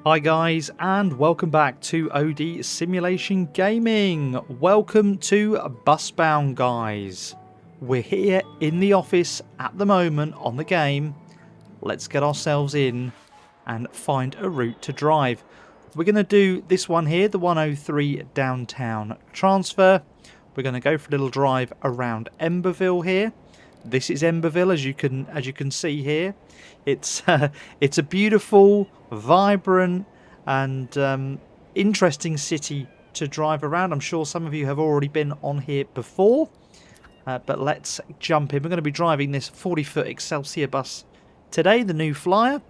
Hi guys, and welcome back to OD Simulation Gaming. Welcome to Busbound, guys. We're here in the office at the moment on the game. Let's get ourselves in and find a route to drive. We're going to do this one here, the 103 downtown transfer. We're going to go for a little drive around Emberville here. This is Emberville, as you can see here. It's a beautiful, vibrant, and interesting city to drive around. I'm sure some of you have already been on here before, but let's jump in. We're going to be driving this 40-foot Excelsior bus today, the new flyer.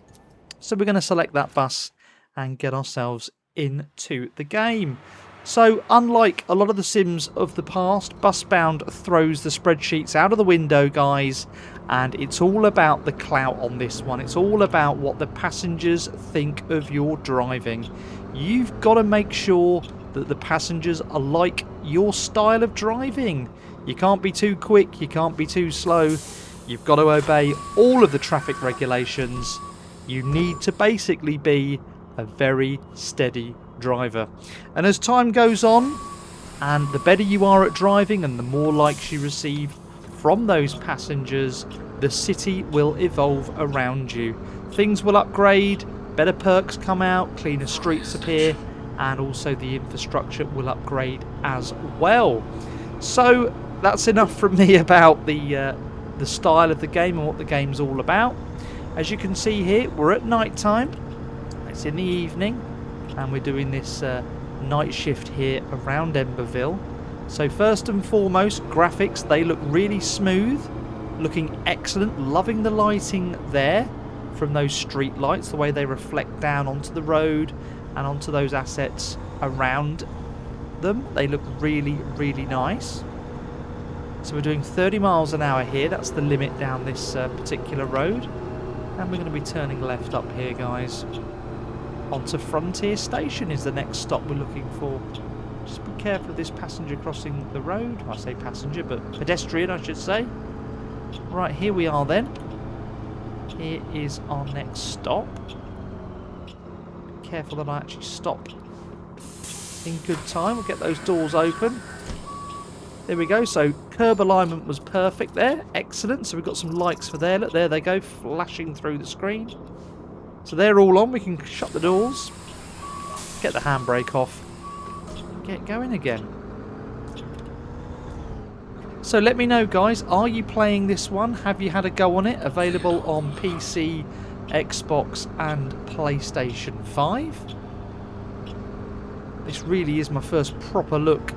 So we're going to select that bus and get ourselves into the game. So, unlike a lot of the Sims of the past, Busbound throws the spreadsheets out of the window, guys, and it's all about the clout on this one. It's all about what the passengers think of your driving. You've got to make sure that the passengers are like your style of driving. You can't be too quick, you can't be too slow. You've got to obey all of the traffic regulations. You need to basically be a very steady driver. And as time goes on, and the better you are at driving and the more likes you receive from those passengers, the city will evolve around you. Things will upgrade, better perks come out, cleaner streets appear, and also the infrastructure will upgrade as well. So that's enough from me about the style of the game and what the game's all about. As you can see here, we're at night time. It's in the evening, and we're doing this night shift here around Emberville. So first and foremost, graphics, they look really smooth, looking excellent. Loving the lighting there from those street lights, the way they reflect down onto the road and onto those assets around them. They look really, really nice. So we're doing 30 miles an hour here. That's the limit down this particular road. And we're going to be turning left up here, guys. Onto Frontier Station is the next stop we're looking for. Just be careful of this passenger crossing the road. I say passenger, but pedestrian, I should say. Right, here we are then. Here is our next stop. Be careful that I actually stop in good time. We'll get those doors open. There we go. So curb alignment was perfect there. Excellent. So we've got some lights for there. Look, there they go, flashing through the screen. So they're all on. We can shut the doors. Get the handbrake off. Get going again. So let me know, guys. Are you playing this one? Have you had a go on it? Available on PC, Xbox and PlayStation 5. This really is my first proper look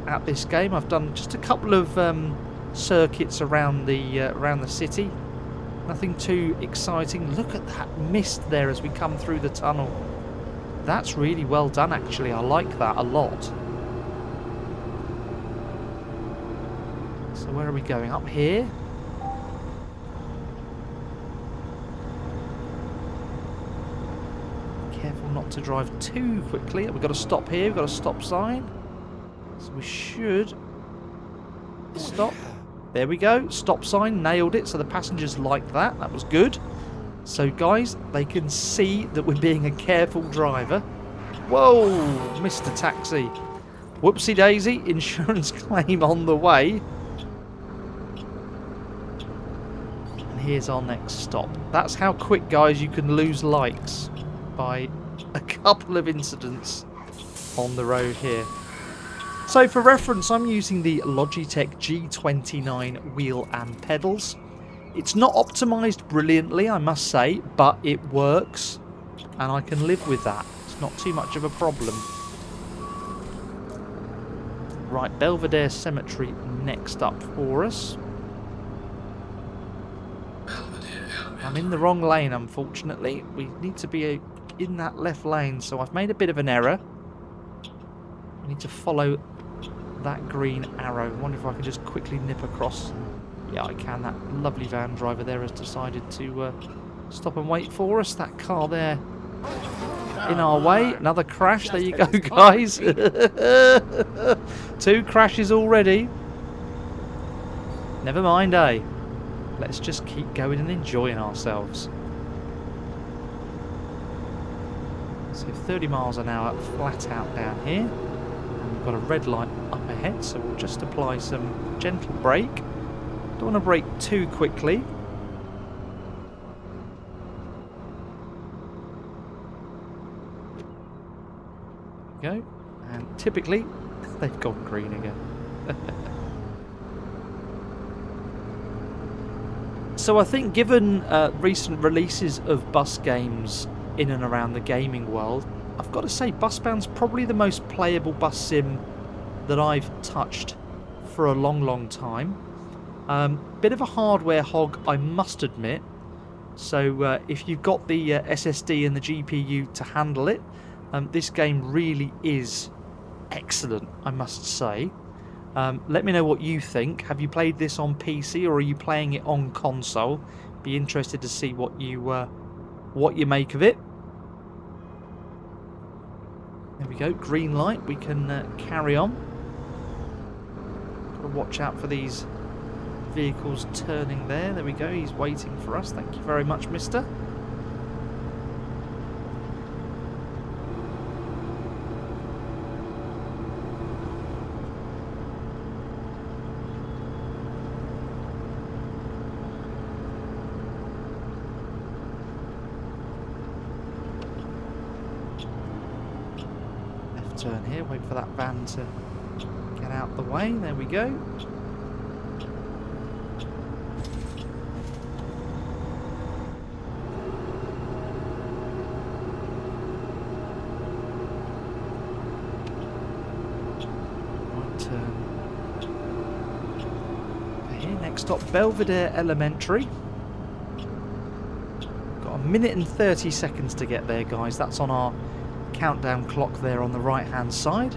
at this game. I've done just a couple of circuits around the city. Nothing too exciting. Look at that mist there as we come through the tunnel. That's really well done, actually. I like that a lot. So where are we going? Up here? Careful not to drive too quickly. We've got to stop here. We've got a stop sign. So we should stop. There we go. Stop sign. Nailed it. So the passengers liked that. That was good. So guys, they can see that we're being a careful driver. Whoa, Mr. Taxi. Whoopsie daisy. Insurance claim on the way. And here's our next stop. That's how quick, guys, you can lose likes by a couple of incidents on the road here. So for reference, I'm using the Logitech G29 wheel and pedals. It's not optimised brilliantly, I must say, but it works and I can live with that. It's not too much of a problem. Right, Belvedere Cemetery next up for us. I'm in the wrong lane, unfortunately. We need to be in that left lane, so I've made a bit of an error. I need to follow that green arrow. I wonder if I can just quickly nip across. Yeah, I can. That lovely van driver there has decided to stop and wait for us. That car there in our way. Another crash. There you go, guys. 2 crashes already. Never mind, eh? Let's just keep going and enjoying ourselves. So 30 miles an hour flat out down here. And we've got a red light up ahead, so we'll just apply some gentle brake. Don't want to brake too quickly. There we go. And typically, they've gone green again. So I think given recent releases of bus games in and around the gaming world, I've got to say Busbound's probably the most playable bus sim that I've touched for a long, long time. Bit of a hardware hog, I must admit. So if you've got the SSD and the GPU to handle it, this game really is excellent, I must say. Let me know what you think. Have you played this on PC or are you playing it on console? Be interested to see what you make of it. There we go, green light. We can carry on. Got to watch out for these vehicles turning there. There we go. He's waiting for us. Thank you very much, mister. Turn here, wait for that van to get out the way. There we go. Right turn. Here, next stop, Belvedere Elementary. Got a minute and 30 seconds to get there, guys. That's on our countdown clock there on the right hand side.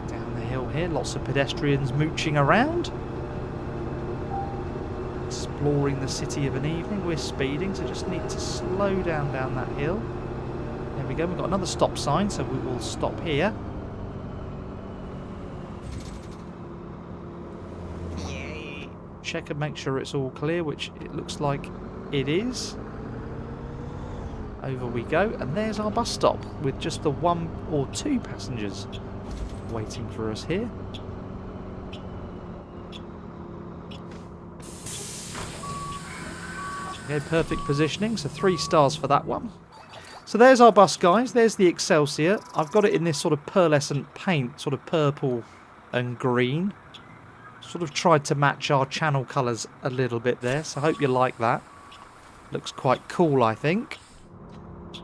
Down the hill here, lots of pedestrians mooching around, exploring the city of an evening. We're speeding, so just need to slow down that hill. There we go, we've got another stop sign, so we will stop here. Check and make sure it's all clear, which it looks like it is. Over we go, and there's our bus stop with just the 1 or 2 passengers waiting for us here. Okay, perfect positioning, so 3 stars for that one. So there's our bus, guys. There's the Excelsior. I've got it in this sort of pearlescent paint, sort of purple and green. Sort of tried to match our channel colours a little bit there, so I hope you like that. Looks quite cool, I think.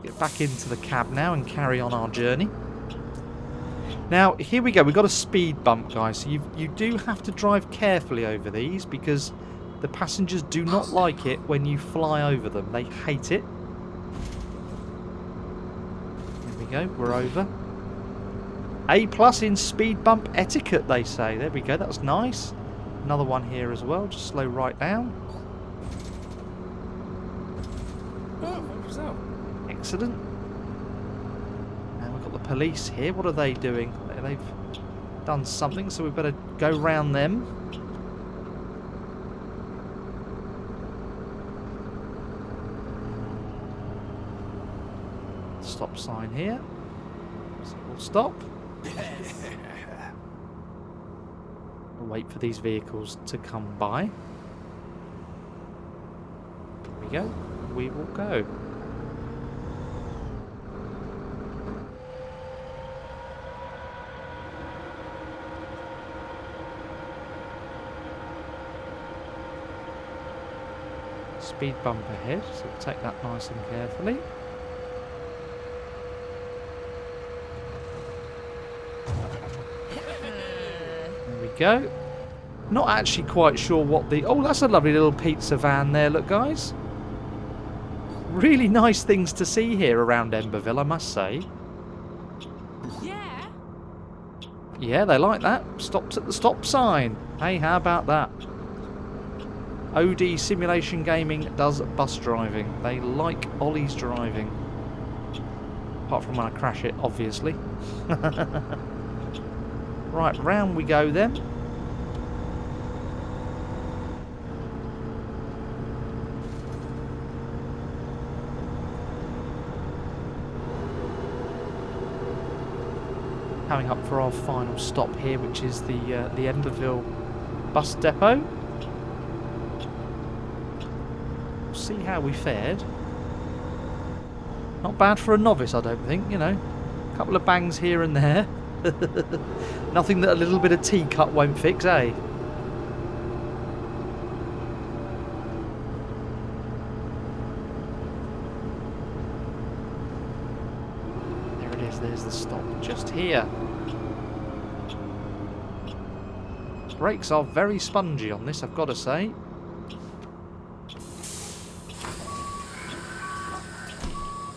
Get back into the cab now and carry on our journey. Now, here we go. We've got a speed bump, guys. So you do have to drive carefully over these because the passengers do not like it when you fly over them. They hate it. Go, we're over. A+ in speed bump etiquette, they say. There we go, that's nice. Another one here as well, just slow right down. Excellent. Now we've got the police here. What are they doing? They've done something, so we better go round them. Stop sign here. So we'll stop. We'll wait for these vehicles to come by. There we go. We will go. Speed bump ahead, so we'll take that nice and carefully. Go. Not actually quite sure what the... Oh, that's a lovely little pizza van there, look, guys. Really nice things to see here around Emberville, I must say. Yeah. Yeah, they like that. Stops at the stop sign. Hey, how about that? OD Simulation Gaming does bus driving. They like Ollie's driving. Apart from when I crash it, obviously. Right, round we go then. Coming up for our final stop here, which is the Emberville bus depot. We'll see how we fared. Not bad for a novice, I don't think, you know. A couple of bangs here and there. Nothing that a little bit of teacut won't fix, eh? There it is, there's the stop, just here. Brakes are very spongy on this, I've got to say.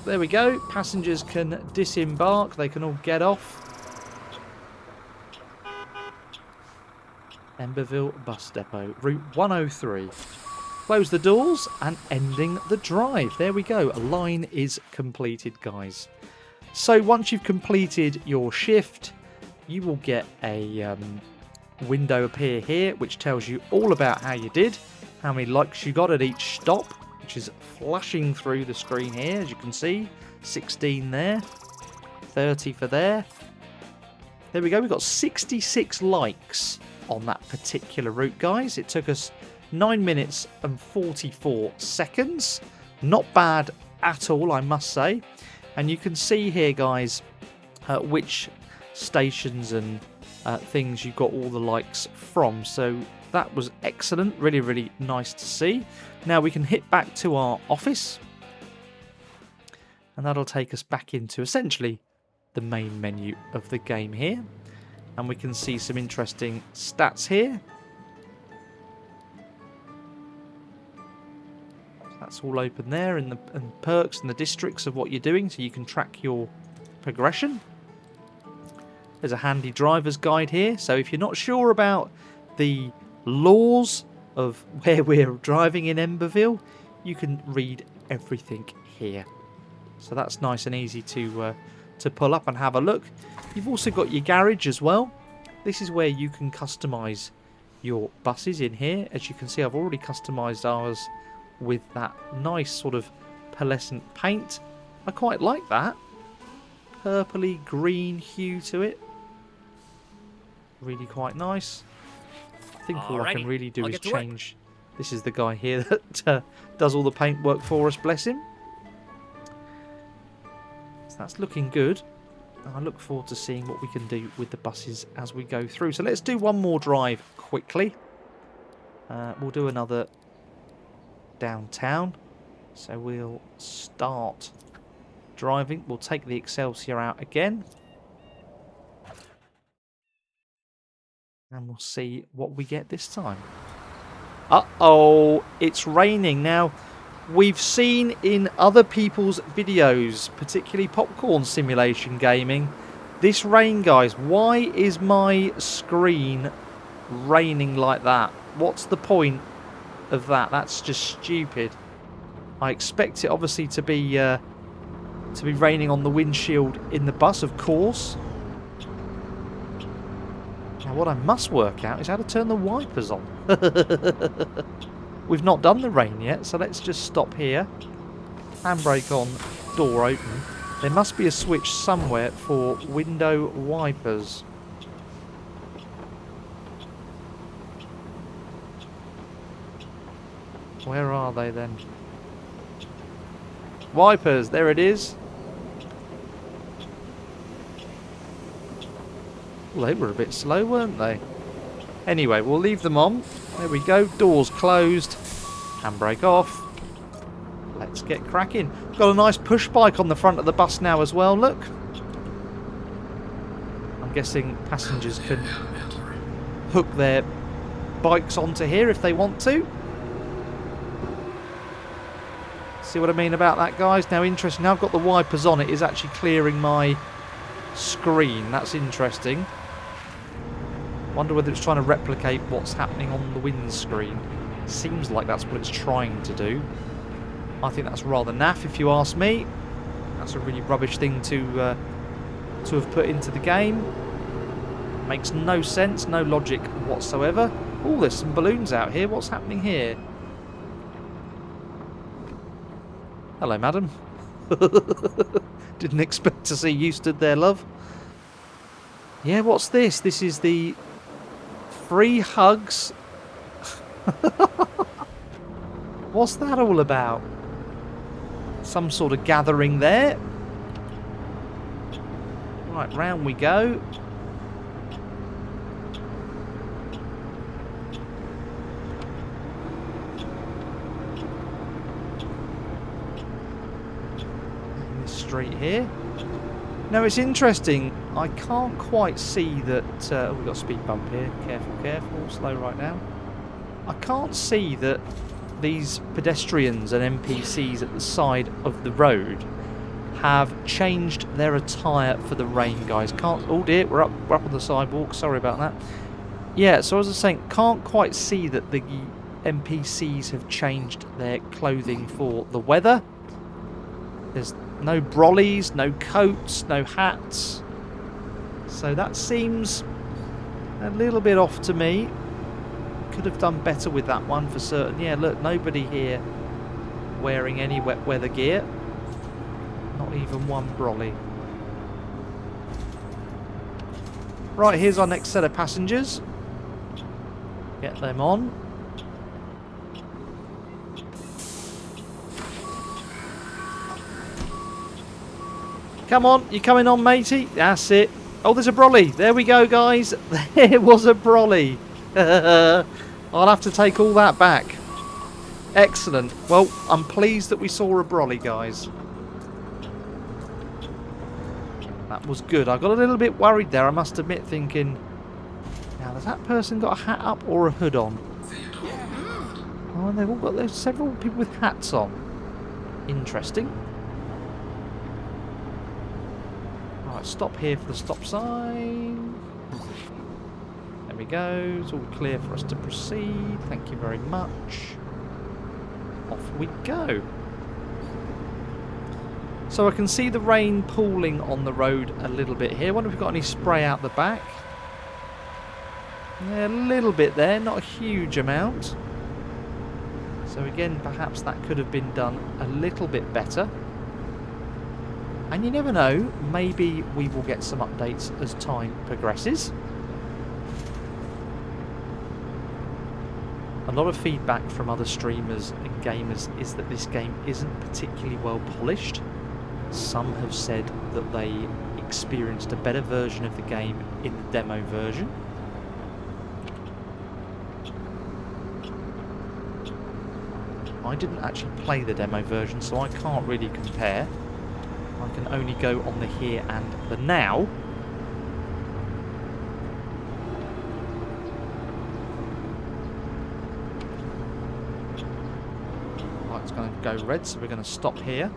There we go, passengers can disembark, they can all get off. Emberville bus depot, route 103. Close the doors and ending the drive. There we go, a line is completed, guys. So once you've completed your shift, you will get a window appear here, which tells you all about how you did, how many likes you got at each stop, which is flashing through the screen here, as you can see. 16 there, 30 for there. There we go, we've got 66 likes on that particular route, guys. It took us 9 minutes and 44 seconds. Not bad at all, I must say. And you can see here, guys, which stations and things you got all the likes from. So that was excellent, really, really nice to see. Now we can hit back to our office, and that'll take us back into essentially the main menu of the game here. And we can see some interesting stats here. That's all open there, and perks and the districts of what you're doing, so you can track your progression. There's a handy driver's guide here, so if you're not sure about the laws of where we're driving in Emberville, you can read everything here. So that's nice and easy to pull up and have a look. You've also got your garage as well. This is where you can customise your buses in here. As you can see, I've already customised ours with that nice sort of pearlescent paint. I quite like that. Purpley green hue to it. Really quite nice. I think all I can really do is change. This is the guy here that does all the paint work for us, bless him. So that's looking good. And I look forward to seeing what we can do with the buses as we go through. So let's do one more drive quickly. We'll do another downtown. So we'll start driving. We'll take the Excelsior out again. And we'll see what we get this time. Uh-oh, it's raining. Now, we've seen in other people's videos, particularly Popcorn Simulation Gaming, this rain, guys. Why is my screen raining like that? What's the point of that? That's just stupid. I expect it obviously to be raining on the windshield in the bus, of course. Now what I must work out is how to turn the wipers on. We've not done the rain yet, so let's just stop here. Handbrake on, door open. There must be a switch somewhere for window wipers. Where are they then? Wipers, there it is. Well, they were a bit slow, weren't they? Anyway, we'll leave them on. There we go. Doors closed. Handbrake off. Let's get cracking. Got a nice push bike on the front of the bus now as well, look. I'm guessing passengers can hook their bikes onto here if they want to. See what I mean about that, guys? Now, interesting. Now I've got the wipers on, it is actually clearing my screen. That's interesting. Wonder whether it's trying to replicate what's happening on the windscreen. Seems like that's what it's trying to do. I think that's rather naff, if you ask me. That's a really rubbish thing to have put into the game. Makes no sense, no logic whatsoever. Oh, there's some balloons out here. What's happening here? Hello, madam. Didn't expect to see you stood there, love. Yeah, what's this? This is the free hugs. What's that all about? Some sort of gathering there. Right, round we go. This street here. Now it's interesting. I can't quite see that. Oh, we've got a speed bump here. Careful, careful. Slow right now. I can't see that these pedestrians and NPCs at the side of the road have changed their attire for the rain, guys. Can't. Oh dear, we're up on the sidewalk. Sorry about that. Yeah, so as I was saying, can't quite see that the NPCs have changed their clothing for the weather. There's no brollies, no coats, no hats. So that seems a little bit off to me. Could have done better with that one for certain. Yeah, look, nobody here wearing any wet weather gear. Not even one brolly. Right, here's our next set of passengers. Get them on. Come on, you coming on, matey? That's it. Oh, there's a brolly. There we go, guys. There was a brolly. I'll have to take all that back. Excellent. Well, I'm pleased that we saw a brolly, guys. That was good. I got a little bit worried there, I must admit, thinking, now, has that person got a hat up or a hood on? Oh, they've all got, there's several people with hats on. Interesting. Right, stop here for the stop sign. There we go. It's all clear for us to proceed. Thank you very much. Off we go. So I can see the rain pooling on the road a little bit here. I wonder if we've got any spray out the back. Yeah, a little bit there, not a huge amount. So again, perhaps that could have been done a little bit better. And you never know, maybe we will get some updates as time progresses. A lot of feedback from other streamers and gamers is that this game isn't particularly well polished. Some have said that they experienced a better version of the game in the demo version. I didn't actually play the demo version, so I can't really compare. I can only go on the here and the now. Light's going to go red, so we're going to stop here.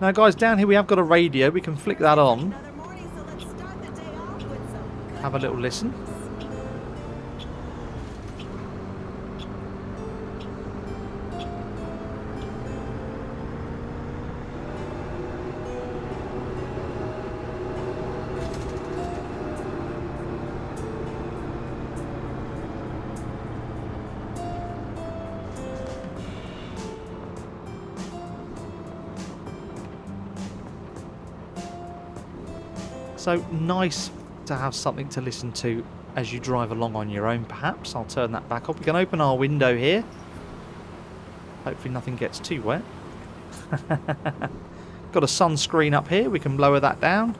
Now guys, down here we have got a radio. We can flick that on. Have a little listen. So nice to have something to listen to as you drive along on your own, perhaps. I'll turn that back up. We can open our window here. Hopefully nothing gets too wet. Got a sunscreen up here. We can lower that down.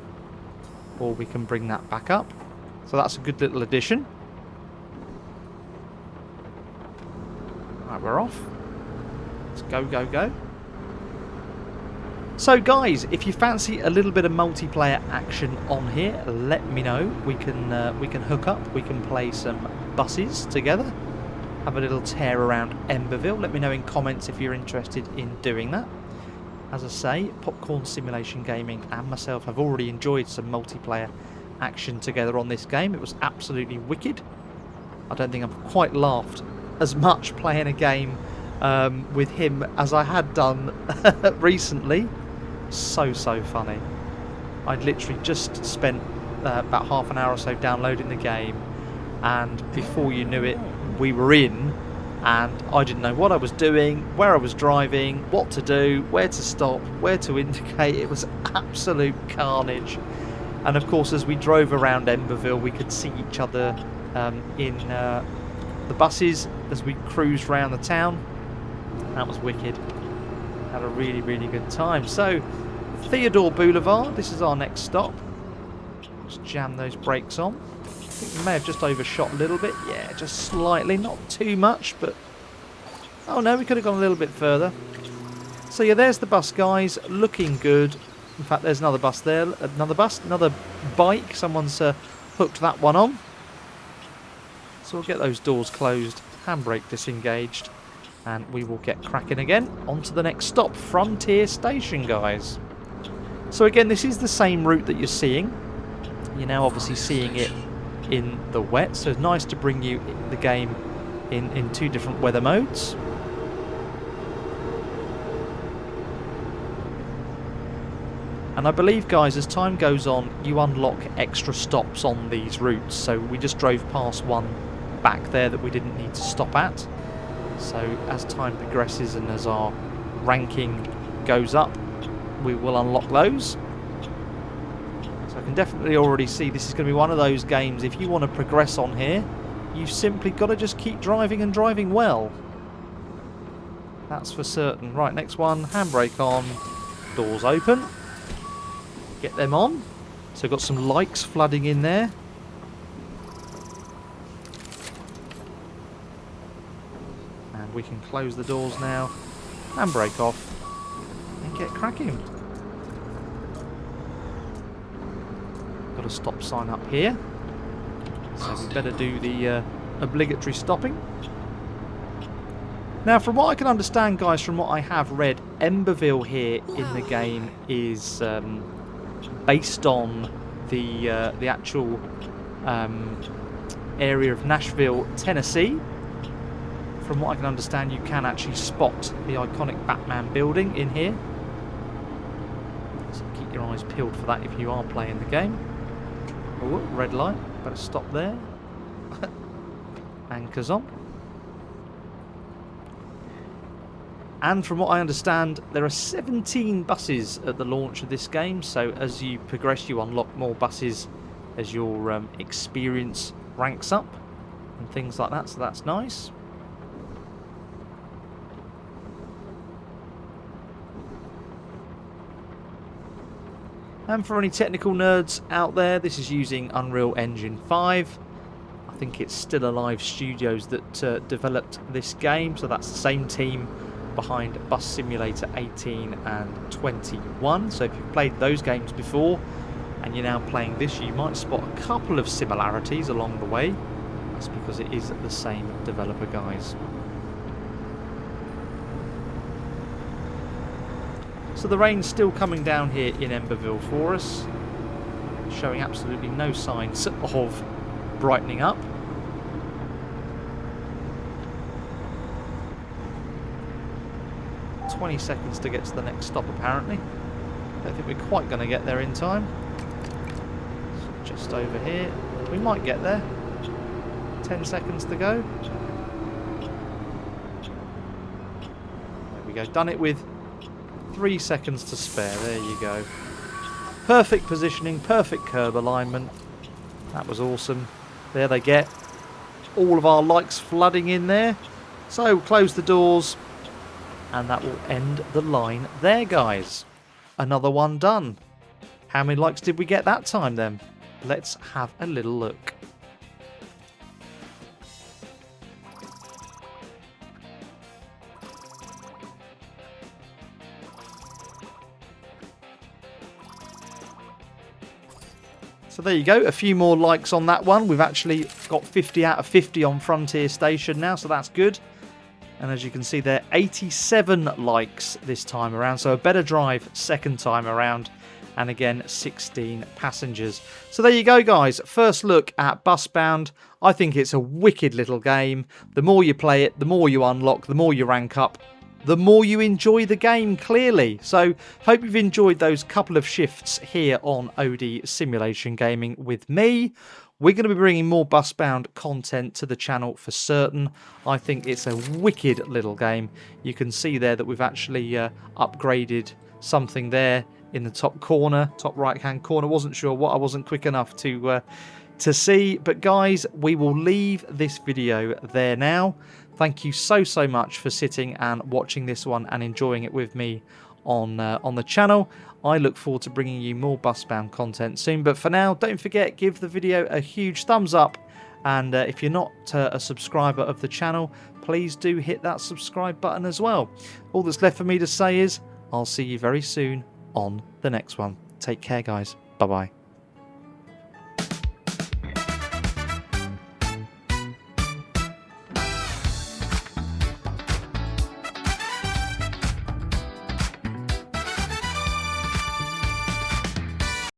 Or we can bring that back up. So that's a good little addition. Right, we're off. Let's go, go, go. So guys, if you fancy a little bit of multiplayer action on here, let me know. We can hook up. We can play some buses together. Have a little tear around Emberville. Let me know in comments if you're interested in doing that. As I say, Popcorn Simulation Gaming and myself have already enjoyed some multiplayer action together on this game. It was absolutely wicked. I don't think I've quite laughed as much playing a game with him as I had done recently. So funny. I'd literally just spent about half an hour or so downloading the game, and before you knew it, we were in, and I didn't know what I was doing, where I was driving, what to do, where to stop, where to indicate. It was absolute carnage. And of course, as we drove around Emberville, we could see each other in the buses as we cruised around the town. That was wicked. Had a really good time. So, Theodore Boulevard, this is our next stop. Let's jam those brakes on. I think we may have just overshot a little bit. Yeah, just slightly, not too much, but... Oh no, we could have gone a little bit further. So yeah, there's the bus, guys, looking good. In fact, there's another bus there, another bike. Someone's hooked that one on. So we'll get those doors closed, handbrake disengaged, and we will get cracking again. On to the next stop, Frontier Station, guys. So again, this is the same route that you're seeing. You're now obviously seeing it in the wet, so it's nice to bring you the game in two different weather modes. And I believe, guys, as time goes on, you unlock extra stops on these routes. So we just drove past one back there that we didn't need to stop at. So as time progresses and as our ranking goes up, we will unlock those. So I can definitely already see this is going to be one of those games, if you want to progress on here, you've simply got to just keep driving and driving well. That's for certain. Right, next one, handbrake on, doors open. Get them on. So got some likes flooding in there. And we can close the doors now, handbrake off, and get cracking. Got a stop sign up here, so we better do the obligatory stopping. Now, from what I can understand, guys, from what I have read, Emberville here in the game is based on the actual area of Nashville, Tennessee. From what I can understand, you can actually spot the iconic Batman building in here. So keep your eyes peeled for that if you are playing the game. Oh, red light. Better stop there. Anchors on. And from what I understand, there are 17 buses at the launch of this game. So as you progress, you unlock more buses as your experience ranks up and things like that. So that's nice. And for any technical nerds out there, this is using Unreal Engine 5. I think it's Still Alive Studios that developed this game, so that's the same team behind Bus Simulator 18 and 21. So if you've played those games before and you're now playing this, you might spot a couple of similarities along the way. That's because it is the same developer, guys. So the rain's still coming down here in Emberville for us, showing absolutely no signs of brightening up. "20 seconds to get to the next stop, apparently. Don't think we're quite going to get there in time. So just over here. We might get there. 10 seconds to go. There we go. Done it with 3 seconds to spare. There you go. Perfect positioning, perfect curb alignment. That was awesome. There they get. All of our likes flooding in there. So close the doors, and that will end the line there, guys. Another one done. How many likes did we get that time then? Let's have a little look. So there you go, a few more likes on that one. We've actually got 50 out of 50 on Frontier Station now, so that's good. And as you can see there, 87 likes this time around, so a better drive second time around. and again 16 passengers. So there you go, guys. First look at Busbound. I think it's a wicked little game. The more you play it, the more you unlock, the more you rank up, the more you enjoy the game, clearly. So hope you've enjoyed those couple of shifts here on OD Simulation Gaming with me. We're going to be bringing more Busbound content to the channel for certain. I think it's a wicked little game. You can see there that we've actually upgraded something there in the top corner, top right hand corner. Wasn't sure what, I wasn't quick enough to see. But guys, we will leave this video there now. Thank you so much for sitting and watching this one and enjoying it with me on the channel. I look forward to bringing you more Busbound content soon, but for now, don't forget, give the video a huge thumbs up, and if you're not a subscriber of the channel, please do hit that subscribe button as well. All that's left for me to say is I'll see you very soon on the next one. Take care, guys. Bye bye.